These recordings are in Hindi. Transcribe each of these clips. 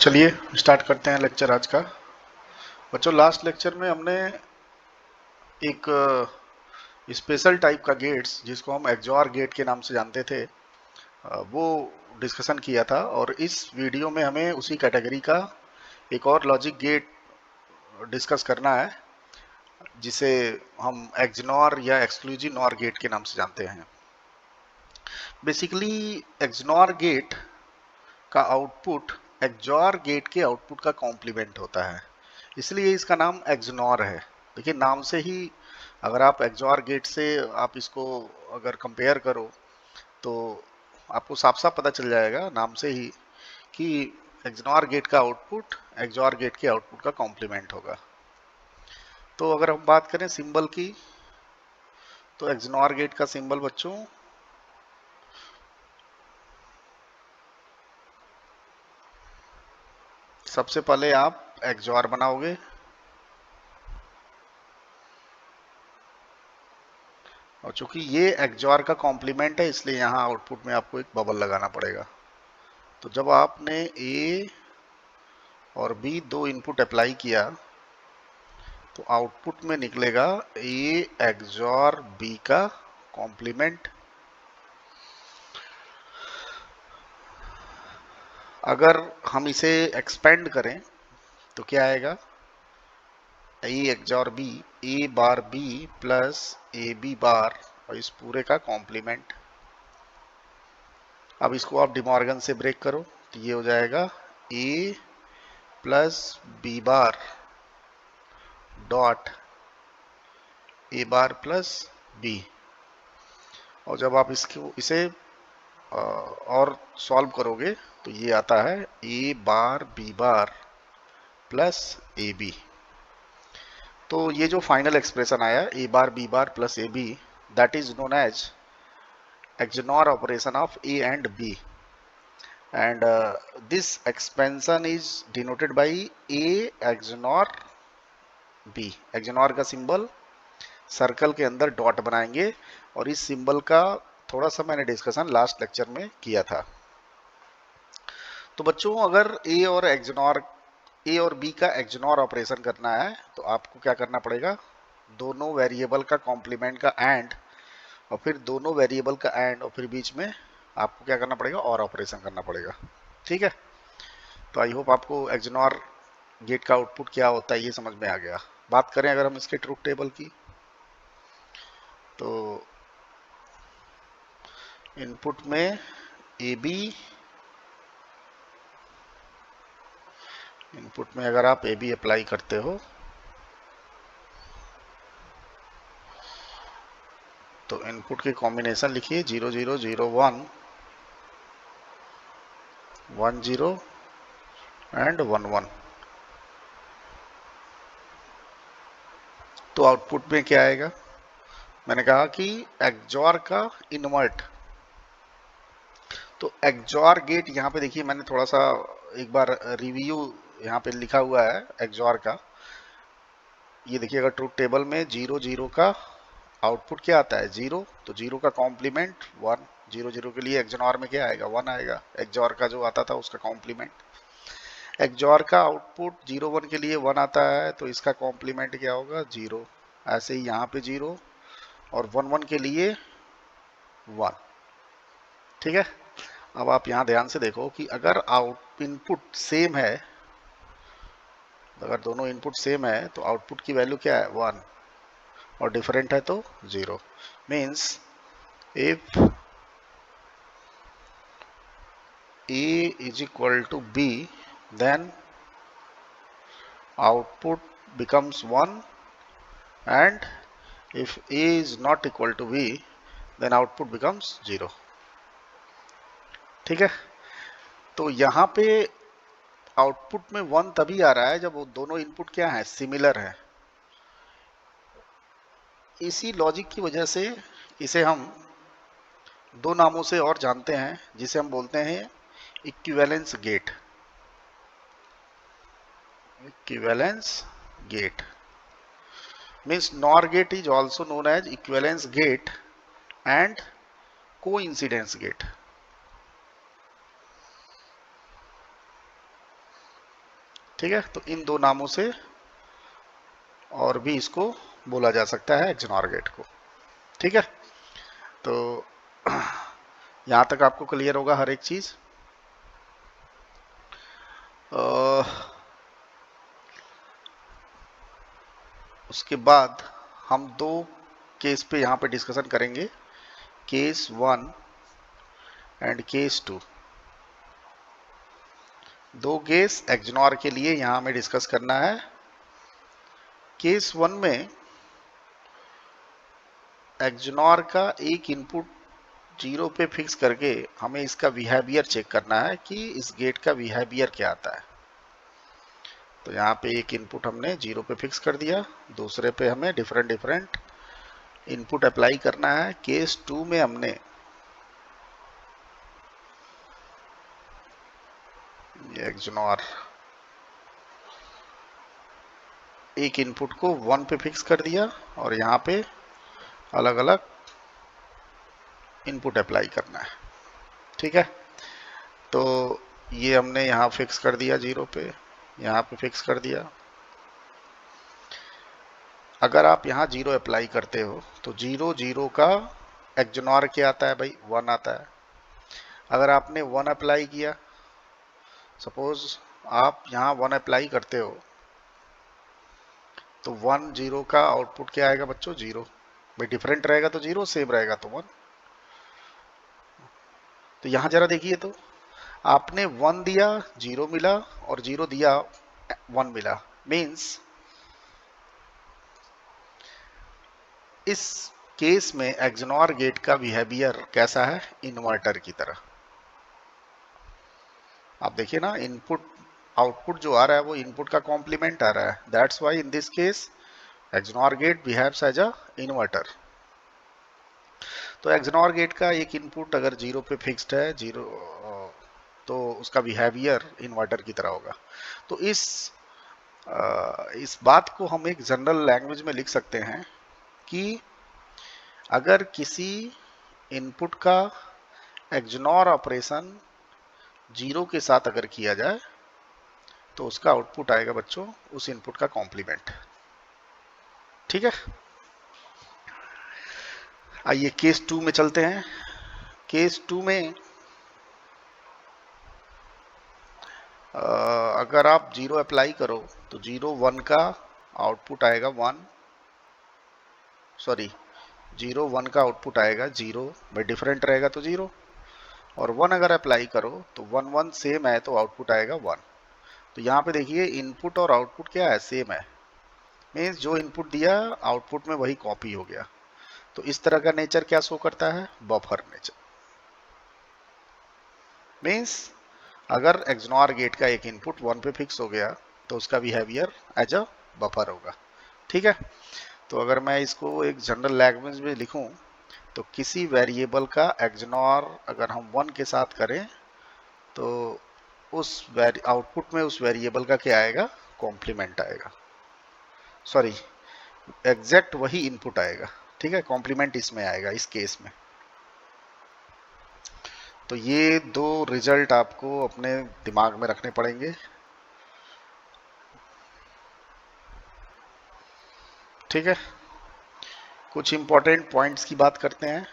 चलिए स्टार्ट करते हैं लेक्चर आज का। बच्चों, लास्ट लेक्चर में हमने एक स्पेशल टाइप का गेट्स जिसको हम एक्सओआर गेट के नाम से जानते थे वो डिस्कशन किया था, और इस वीडियो में हमें उसी कैटेगरी का एक और लॉजिक गेट डिस्कस करना है जिसे हम एक्सनॉर या एक्सक्लूसिव नॉर गेट के नाम से जानते हैं। बेसिकली एक्सनॉर गेट का आउटपुट एक्सओआर गेट के आउटपुट का कॉम्प्लीमेंट होता है, इसलिए इसका नाम एक्सनॉर है। देखिए, नाम से ही अगर आप एक्सओआर गेट से आप इसको अगर कंपेयर करो तो आपको साफ साफ पता चल जाएगा नाम से ही कि एक्सनॉर गेट का आउटपुट एक्सओआर गेट के आउटपुट का कॉम्प्लीमेंट होगा। तो अगर हम बात करें सिंबल की, तो एक्सनॉर गेट का सिंबल बच्चों सबसे पहले आप एक्सओआर बनाओगे, और चूंकि ये एक्सओआर का कॉम्प्लीमेंट है इसलिए यहाँ आउटपुट में आपको एक बबल लगाना पड़ेगा। तो जब आपने ए और बी दो इनपुट अप्लाई किया तो आउटपुट में निकलेगा ए एक्सओआर बी का कॉम्प्लीमेंट। अगर हम इसे एक्सपेंड करें तो क्या आएगा? A XOR B, A bar B plus A B bar और इस पूरे का कॉम्प्लीमेंट। अब इसको आप डिमॉर्गन से ब्रेक करो तो ये हो जाएगा A plus B bar dot A bar plus B. और जब आप इसे और सॉल्व करोगे तो ये आता है A bar B bar plus A B. तो ये जो फाइनल एक्सप्रेशन आया A bar B bar plus A B, that is known as XNOR operation of A and B, and this expansion is denoted by a XNOR b। XNOR का सिंबल सर्कल के अंदर डॉट बनाएंगे, और इस सिंबल का थोड़ा सा मैंने डिस्कशन लास्ट लेक्चर में किया था। तो बच्चों, अगर ए और बी का एक्सनॉर ऑपरेशन करना है तो आपको क्या करना पड़ेगा? दोनों वेरिएबल का कॉम्प्लीमेंट का एंड, और फिर दोनों वेरिएबल का एंड, और फिर बीच में आपको क्या करना पड़ेगा? और ऑपरेशन करना पड़ेगा। ठीक है, तो आई होप आपको एक्सनॉर गेट का आउटपुट क्या होता है ये समझ में आ गया। बात करें अगर हम इसके ट्रुथ टेबल की, तो इनपुट में ए बी, इनपुट में अगर आप ए बी अप्लाई करते हो तो इनपुट की कॉम्बिनेशन लिखिए 0 0 0 1 1 0 एंड 1 1। तो आउटपुट में क्या आएगा? मैंने कहा कि एक्सओआर का इन्वर्ट। तो एक्सओआर गेट यहाँ पे देखिए, मैंने थोड़ा सा एक बार रिव्यू यहाँ पे लिखा हुआ है एक्सओआर का। ये देखिए, अगर ट्रुथ टेबल में 0 0 का आउटपुट क्या आता है? 0, तो 0 का कॉम्प्लीमेंट 1। 0 0 के लिए एक्सओआर में क्या आएगा? 1 आएगा, एक्सओआर का जो आता था उसका कॉम्प्लीमेंट। एक्सओआर का आउटपुट 0 1 के लिए 1 आता है, तो इसका कॉम्प्लीमेंट क्या होगा? 0। ऐसे ही यहाँ पे 0 और 1 1 के लिए 1। ठीक है, अब आप यहाँ ध्यान से देखो कि अगर इनपुट सेम है, अगर दोनों इनपुट सेम है तो आउटपुट की वैल्यू क्या है? 1, और डिफरेंट है तो 0। Means if A is equal to B, then output becomes 1, and if A is not equal to B, then output becomes 0। ठीक है, तो यहाँ पे आउटपुट में 1 तभी आ रहा है जब वो दोनों इनपुट क्या है? सिमिलर है। इसी लॉजिक की वजह से इसे हम दो नामों से और जानते हैं, जिसे हम बोलते हैं equivalence gate. Equivalence gate means NOR gate is also known as equivalence gate and coincidence gate। ठीक है, तो इन दो नामों से और भी इसको बोला जा सकता है एक्सनॉर गेट को। ठीक है, तो यहां तक आपको क्लियर होगा हर एक चीज। उसके बाद हम दो केस पे यहाँ पे डिस्कशन करेंगे, केस 1 एंड केस 2। दो केस एक्सनॉर के लिए यहाँ हमें डिस्कस करना है। केस 1 में एक्सनॉर का एक इनपुट 0 पे फिक्स करके हमें इसका बिहेवियर चेक करना है कि इस गेट का बिहेवियर क्या आता है। तो यहाँ पे एक इनपुट हमने 0 पे फिक्स कर दिया, दूसरे पे हमें डिफरेंट इनपुट अप्लाई करना है। केस 2 में हमने एक्सनॉर एक इनपुट को 1 पे फिक्स कर दिया और यहाँ पे अलग अलग इनपुट अप्लाई करना है। ठीक है, तो ये हमने यहाँ फिक्स कर दिया 0 पे, यहाँ पे फिक्स कर दिया। अगर आप यहाँ 0 अप्लाई करते हो तो 0 का एक्सनॉर क्या आता है भाई, 1 आता है। अगर आपने 1 अप्लाई किया, सपोज आप यहाँ 1 अप्लाई करते हो तो 1 0 का आउटपुट क्या आएगा बच्चों, 0। भाई डिफरेंट रहेगा तो 0, सेम रहेगा तो 1। तो यहाँ जरा देखिए, तो आपने 1 दिया 0 मिला और 0 दिया 1 मिला, मीन्स इस केस में एक्सनॉर गेट का बिहेवियर कैसा है, इन्वर्टर की तरह। आप देखिए ना, इनपुट आउटपुट जो आ रहा है वो इनपुट का कॉम्प्लीमेंट आ रहा है। That's why in this case XNOR gate behaves as a inverter. तो एक्सनॉर गेट का एक इनपुट अगर 0 पे फिक्स्ड है, 0, तो उसका बिहेवियर इन्वर्टर की तरह होगा। तो इस बात को हम एक जनरल लैंग्वेज में लिख सकते हैं कि अगर किसी इनपुट का एक्सनॉर ऑपरेशन 0 के साथ अगर किया जाए तो उसका आउटपुट आएगा बच्चों उस इनपुट का कॉम्प्लीमेंट। ठीक है, आइए केस 2 में चलते हैं। केस 2 में अगर आप 0 अप्लाई करो तो 0 1 का आउटपुट आएगा 1, सॉरी 0 1 का आउटपुट आएगा 0, भाई डिफरेंट रहेगा तो 0, और 1 अगर अप्लाई करो तो 1 1 सेम है तो आउटपुट आएगा 1। तो यहाँ पे देखिए इनपुट और आउटपुट क्या है, सेम है, मीन्स जो इनपुट दिया आउटपुट में वही कॉपी हो गया। तो इस तरह का नेचर क्या शो करता है, बफर नेचर। मीन्स अगर एक्सनॉर गेट का एक इनपुट 1 पे फिक्स हो गया तो उसका बिहेवियर एज अ बफर होगा। ठीक है, तो अगर मैं इसको एक जनरल लैंग्वेज में लिखूं तो किसी वेरिएबल का एक्सनॉर अगर हम 1 के साथ करें तो उस आउटपुट में उस वेरिएबल का क्या आएगा, कॉम्प्लीमेंट आएगा, सॉरी एग्जैक्ट वही इनपुट आएगा। ठीक है, कॉम्प्लीमेंट इसमें आएगा इस केस में। तो ये दो रिजल्ट आपको अपने दिमाग में रखने पड़ेंगे। ठीक है, कुछ इंपॉर्टेंट पॉइंट्स की बात करते हैं।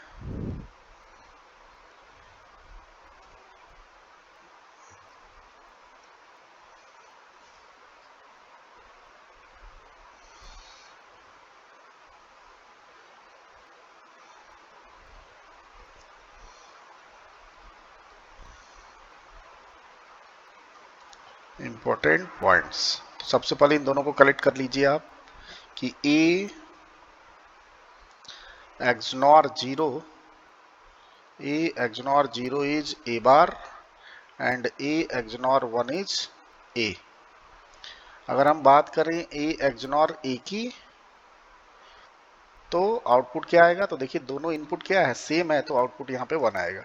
इंपॉर्टेंट पॉइंट्स, तो सबसे पहले इन दोनों को कलेक्ट कर लीजिए आप कि A XNOR 0 is A bar and A XNOR 1 is A. अगर हम बात करें ए एक्सनॉर ए की तो आउटपुट क्या आएगा, तो देखिए दोनों इनपुट क्या है, सेम है, तो आउटपुट यहाँ पे 1 आएगा।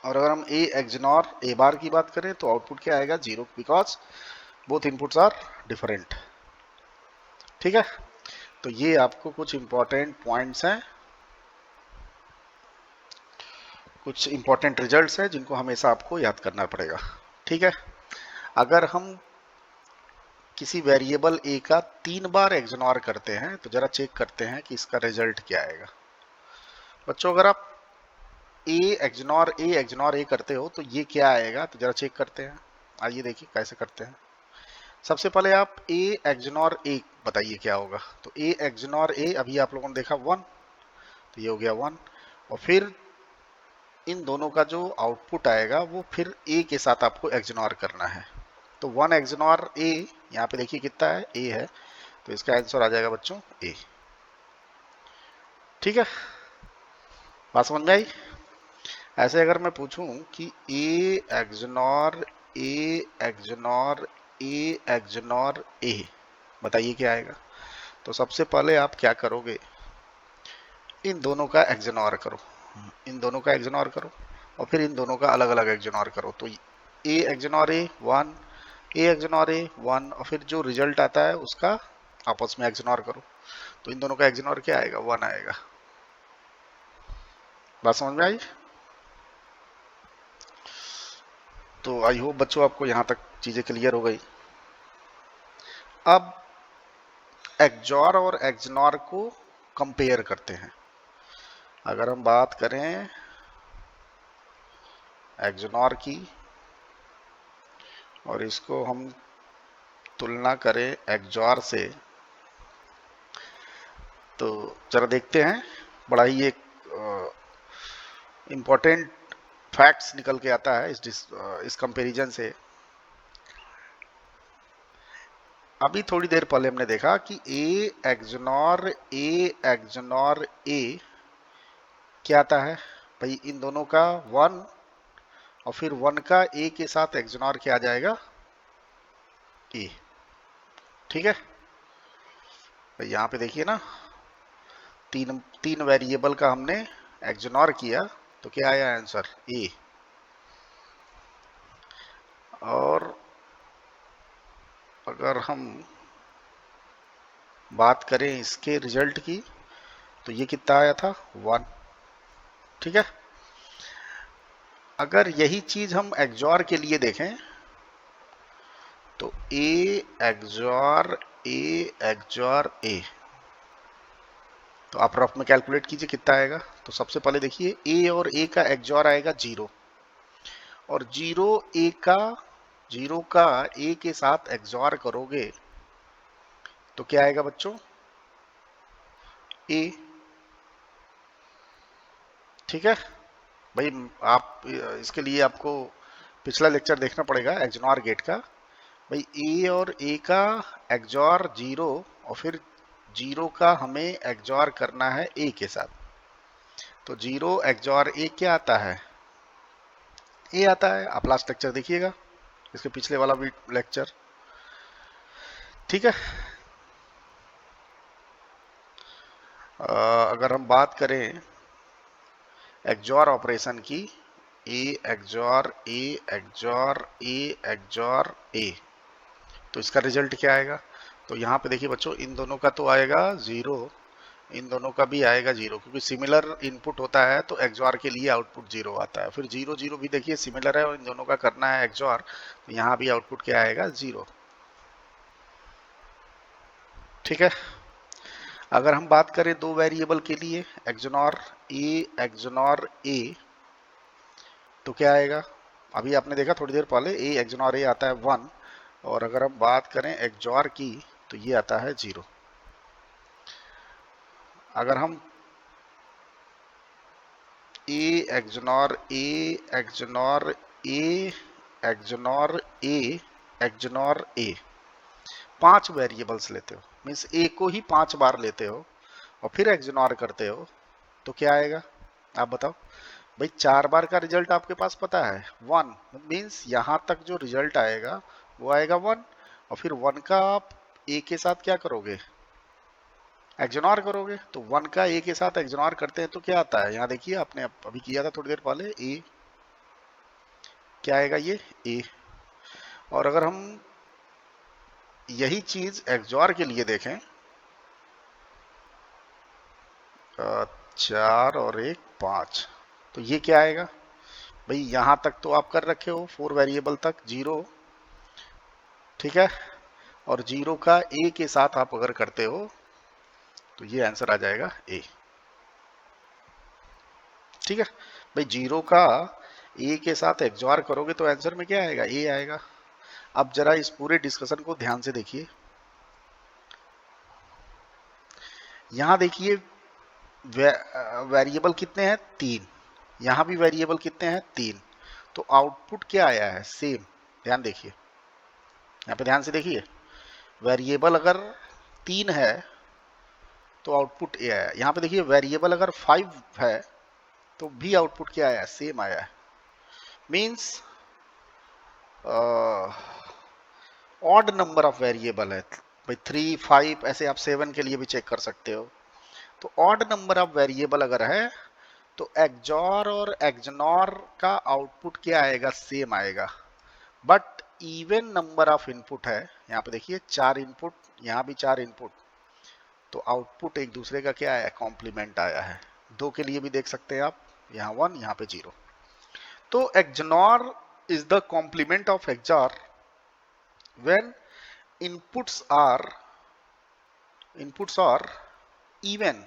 और अगर हम ए एक्सनॉर ए बार की बात करें तो आउटपुट क्या आएगा, 0, because both inputs are different. ठीक है, तो ये आपको कुछ इंपॉर्टेंट पॉइंट्स हैं, कुछ इंपॉर्टेंट रिजल्ट्स हैं जिनको हमेशा आपको याद करना पड़ेगा। ठीक है, अगर हम किसी वेरिएबल ए का 3 बार एक्सनॉर करते हैं तो जरा चेक करते हैं कि इसका रिजल्ट क्या आएगा। बच्चों अगर आप ए एक्सनॉर ए करते हो तो ये क्या आएगा, तो जरा चेक करते हैं। आइए देखिए कैसे करते हैं। सबसे पहले आप ए एक्सनॉर ए बताइए क्या होगा। तो ए एक्सनॉर ए अभी आप लोगों ने देखा 1, तो ये हो गया 1। और फिर इन दोनों का जो आउटपुट आएगा वो फिर ए के साथ आपको एक्सनॉर करना है। तो 1 एक्सनॉर ए, यहाँ पे देखिए कितना है, ए है, तो इसका आंसर आ जाएगा बच्चों ए। ठीक है, बात समझ में आई। ऐसे अगर मैं पूछूं कि A XNOR A XNOR A XNOR ए, बताइए क्या आएगा। तो सबसे पहले आप क्या करोगे, इन दोनों का एक्सनॉर करो, इन दोनों का एक्सनॉर करो और फिर इन दोनों का अलग अलग एक्सनॉर करो। तो ए एक्सनॉर ए 1, ए एक्सनॉर ए 1, और फिर जो रिजल्ट आता है उसका आपस में एक्सनॉर करो। तो इन दोनों का एक्सनॉर क्या आएगा, 1 आएगा। बात समझ में आई। तो आई होप बच्चों आपको यहां तक चीजें क्लियर हो गई। अब एक्सॉर और एक्सनॉर को कंपेयर करते हैं। अगर हम बात करें एक्सनॉर की और इसको हम तुलना करें एक्सॉर से, तो जरा देखते हैं। बड़ा ही एक इम्पोर्टेंट फैक्ट्स निकल के आता है इस कंपैरिजन से। अभी थोड़ी देर पहले हमने देखा कि ए एक्सनॉर ए क्या आता है भाई, इन दोनों का 1 और फिर 1 का ए के साथ एक्सनॉर क्या आ जाएगा, ए। ठीक है भाई, यहां पे देखिए ना, तीन तीन वेरिएबल का हमने एक्सनॉर किया तो क्या आया आंसर, ए। और अगर हम बात करें इसके रिजल्ट की तो ये कितना आया था, 1। ठीक है, अगर यही चीज हम एक्सॉर के लिए देखें तो ए एक्सॉर ए, तो आप रफ में कैलकुलेट कीजिए कितना आएगा। तो सबसे पहले देखिए ए और ए का एक्सॉर आएगा 0, और 0 का ए के साथ एक्सॉर करोगे तो क्या आएगा बच्चों, ए। ठीक है भाई, आप इसके लिए आपको पिछला लेक्चर देखना पड़ेगा एक्सनॉर गेट का। भाई ए और ए का एक्सॉर 0 और फिर 0 का हमें एक्सॉर करना है ए के साथ। तो 0 एक्सॉर ए क्या आता है, ए आता है। आप लास्ट लेक्चर देखिएगा, इसके पिछले वाला भी लेक्चर। ठीक है, अगर हम बात करें एक्सॉर ऑपरेशन की, A XOR A XOR A XOR A, तो इसका रिजल्ट क्या आएगा। तो यहाँ पे देखिए बच्चों, इन दोनों का तो आएगा 0, इन दोनों का भी आएगा 0, क्योंकि सिमिलर इनपुट होता है तो एक्सॉर के लिए आउटपुट 0 आता है। फिर 0 0 भी देखिए सिमिलर है और इन दोनों का करना है एक्सॉर, तो यहाँ भी आउटपुट क्या आएगा, 0। ठीक है, अगर हम बात करें दो वेरिएबल के लिए एक्सनॉर ए, तो क्या आएगा। अभी आपने देखा थोड़ी देर पहले ए एक्सनॉर ए आता है 1, और अगर हम बात करें एक्सॉर की तो ये आता है 0। अगर हम ए एक्सनॉर ए एक्सनॉर ए एक्सनॉर ए एक्सनॉर ए 5 वेरिएबल्स लेते हो, मीन्स ए को ही 5 बार लेते हो और फिर एक्सनॉर करते हो, तो क्या आएगा आप बताओ। भाई 4 बार का रिजल्ट आपके पास पता है 1, मीन्स यहां तक जो रिजल्ट आएगा वो आएगा 1, और फिर 1 का आप ए के साथ क्या करोगे, एक्सनॉर करोगे। तो 1 का ए के साथ एक्सनॉर करते हैं तो क्या आता है, यहाँ देखिए आपने अभी किया था थोड़ी देर पहले, ए क्या आएगा, ये ए। और अगर हम यही चीज एक्सॉर के लिए देखें, 4 और 1 5, तो ये क्या आएगा भाई, यहां तक तो आप कर रखे हो 4 वेरिएबल तक 0, ठीक है, और 0 का a के साथ आप अगर करते हो तो ये आंसर आ जाएगा a। ठीक है भाई, 0 का a के साथ एक्सऑर करोगे तो आंसर में क्या आएगा, a आएगा। अब जरा इस पूरे डिस्कशन को ध्यान से देखिए, यहां देखिए वेरिएबल कितने हैं, 3। यहां भी वेरिएबल कितने हैं, 3। तो आउटपुट क्या आया है, सेम। ध्यान देखिए, यहाँ पे ध्यान से देखिए, वेरिएबल अगर 3 है तो आउटपुट ए आया। यहाँ पे देखिए वेरिएबल अगर 5 है तो भी आउटपुट क्या आया, सेम आया है। Means odd number of variable है भाई, 3, 5 ऐसे आप 7 के लिए भी चेक कर सकते हो। तो ऑड नंबर ऑफ वेरिएबल अगर है तो एक्सऑर और एक्सनॉर का आउटपुट क्या आएगा, सेम आएगा। But even number of input है, यहाँ पे देखिए 4 इनपुट, यहाँ भी 4 इनपुट, तो आउटपुट एक दूसरे का क्या आया, कॉम्प्लीमेंट आया है। 2 के लिए भी देख सकते हैं आप, यहाँ 1 यहाँ पे 0। तो XNOR is the complement of XOR when inputs are even.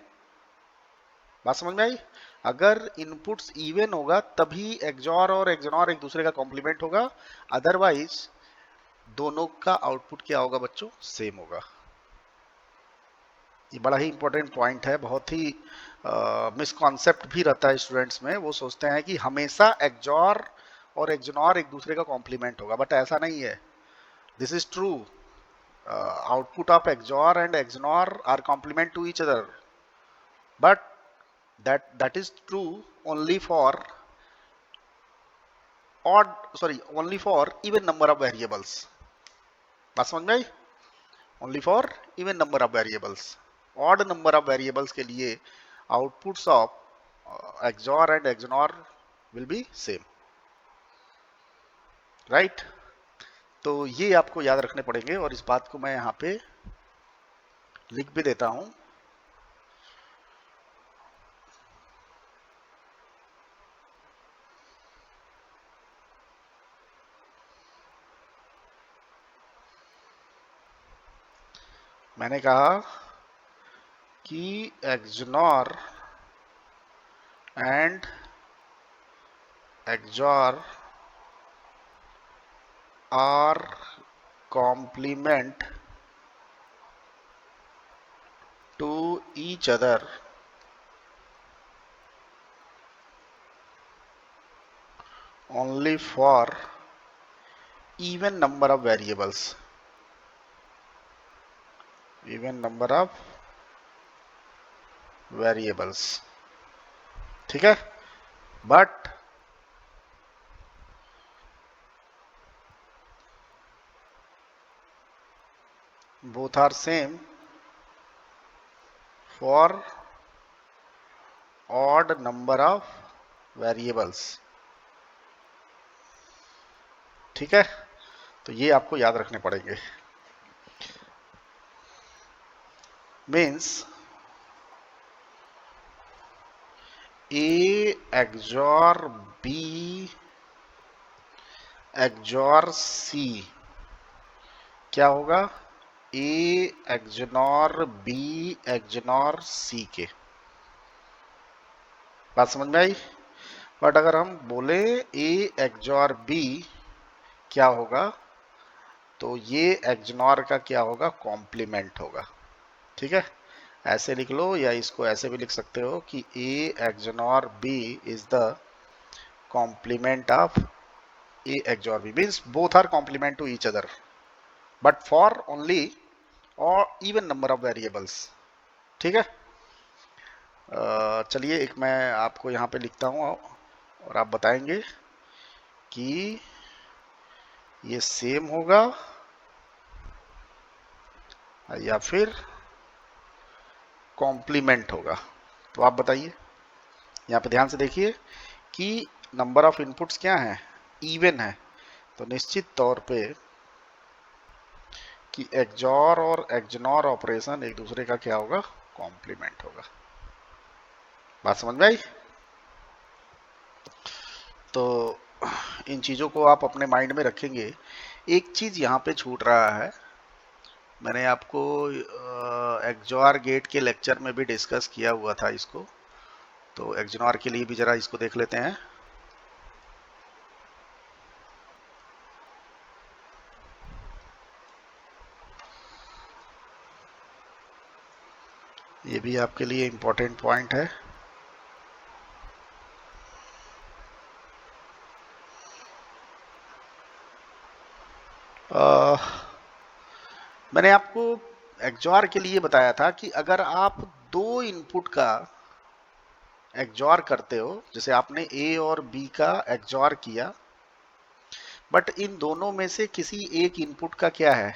बात समझ में आई? अगर इनपुट्स इवन होगा तभी एक्सऑर और एक्सनॉर एक दूसरे का कॉम्प्लीमेंट होगा, अदरवाइज दोनों का आउटपुट क्या होगा बच्चों, सेम होगा। ये बड़ा ही इंपॉर्टेंट पॉइंट है, बहुत ही मिसकॉन्सेप्ट भी रहता है स्टूडेंट्स में। वो सोचते हैं कि हमेशा एक्सऑर और एक्सनॉर एक दूसरे का कॉम्प्लीमेंट होगा, बट ऐसा नहीं है। This is true, output of XOR and XNOR are complement to each other, but that is true only for only for even number of variables। बात समझ में आई? only for even number of variables। odd number of variables के लिए outputs of XOR and XNOR will be same, right? तो ये आपको याद रखने पड़ेंगे, और इस बात को मैं यहाँ पे लिख भी देता हूं। मैंने कहा कि XNOR and XOR are complement to each other only for even number of variables। even number of variables, ठीक है। But both are same for odd number of variables, ठीक है। तो ये आपको याद रखने पड़ेंगे। Means A XOR B XOR C क्या होगा, A XOR B XOR C के। बात समझ में आई? बट अगर हम बोले A XOR B क्या होगा, तो ये XOR का क्या होगा, कॉम्प्लीमेंट होगा। ठीक है, ऐसे लिख लो, या इसको ऐसे भी लिख सकते हो कि A XOR B is the complement of A XOR B, means both are complement to each other but for only और इवन नंबर ऑफ वेरिएबल्स। ठीक है, चलिए एक मैं आपको यहाँ पे लिखता हूँ और आप बताएंगे कि ये सेम होगा या फिर कॉम्प्लीमेंट होगा। तो आप बताइए, यहाँ पे ध्यान से देखिए कि नंबर ऑफ इनपुट्स क्या है, इवन है, तो निश्चित तौर पे कि एक्सऑर और एक्सनॉर ऑपरेशन एक दूसरे का क्या होगा, कॉम्प्लीमेंट होगा। बात समझ में आई? तो इन चीज़ों को आप अपने माइंड में रखेंगे। एक चीज़ यहाँ पे छूट रहा है, मैंने आपको एक्सओआर गेट के लेक्चर में भी डिस्कस किया हुआ था इसको, तो एक्सओआर के लिए भी ज़रा इसको देख लेते हैं। ये भी आपके लिए इम्पोर्टेंट पॉइंट है। मैंने आपको एक्सओआर के लिए बताया था कि अगर आप दो इनपुट का एक्सओआर करते हो, जैसे आपने ए और बी का एक्सओआर किया, बट इन दोनों में से किसी एक इनपुट का क्या है,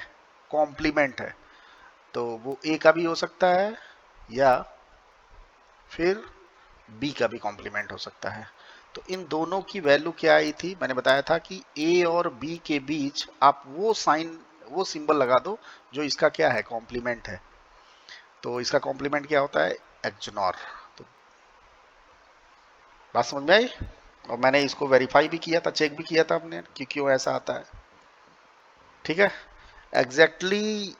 कॉम्प्लीमेंट है, तो वो ए का भी हो सकता है या फिर बी का भी कॉम्प्लीमेंट हो सकता है। तो इन दोनों की वैल्यू क्या आई थी, मैंने बताया था कि ए और बी के बीच आप वो साइन, वो सिंबल लगा दो जो इसका क्या है, कॉम्प्लीमेंट है। तो इसका कॉम्प्लीमेंट क्या होता है, एक्सओआर। तो बात समझ में आई? और मैंने इसको वेरीफाई भी किया था, चेक भी किया था हमने कि क्यों ऐसा आता है। ठीक है, एग्जैक्टली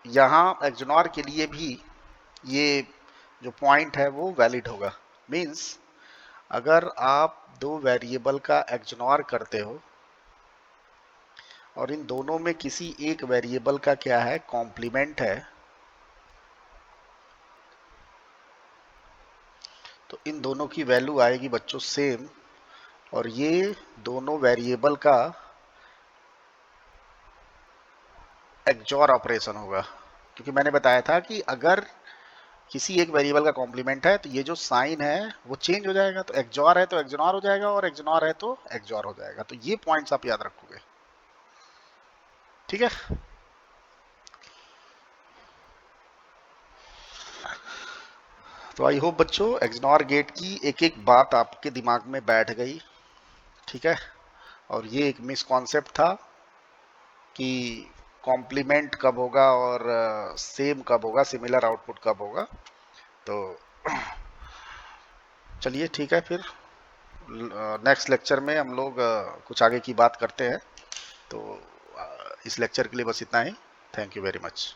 यहाँ एक्सओआर के लिए भी ये जो पॉइंट है वो वैलिड होगा। मींस अगर आप दो वेरिएबल का एक्सओआर करते हो और इन दोनों में किसी एक वेरिएबल का क्या है, कॉम्प्लीमेंट है, तो इन दोनों की वैल्यू आएगी बच्चों सेम, और ये दोनों वेरिएबल का एक्सओआर ऑपरेशन होगा। क्योंकि मैंने बताया था कि अगर किसी एक वेरिएबल का कॉम्प्लीमेंट है तो ये जो साइन है वो चेंज हो जाएगा, तो एक्सओआर है तो एक्सओआर हो जाएगा और एक्सओआर है तो एक्सओआर हो जाएगा। तो ये पॉइंट्स आप याद रखोगे। ठीक है, तो आई होप बच्चों एक्सओआर गेट की एक एक बात आपके दिमाग में बैठ गई। ठीक है, और ये एक मिसकॉन्सेप्ट था कि कॉम्प्लीमेंट कब होगा और सेम कब होगा, सिमिलर आउटपुट कब होगा। तो चलिए ठीक है, फिर नेक्स्ट लेक्चर में हम लोग कुछ आगे की बात करते हैं। तो इस लेक्चर के लिए बस इतना ही। Thank you very much.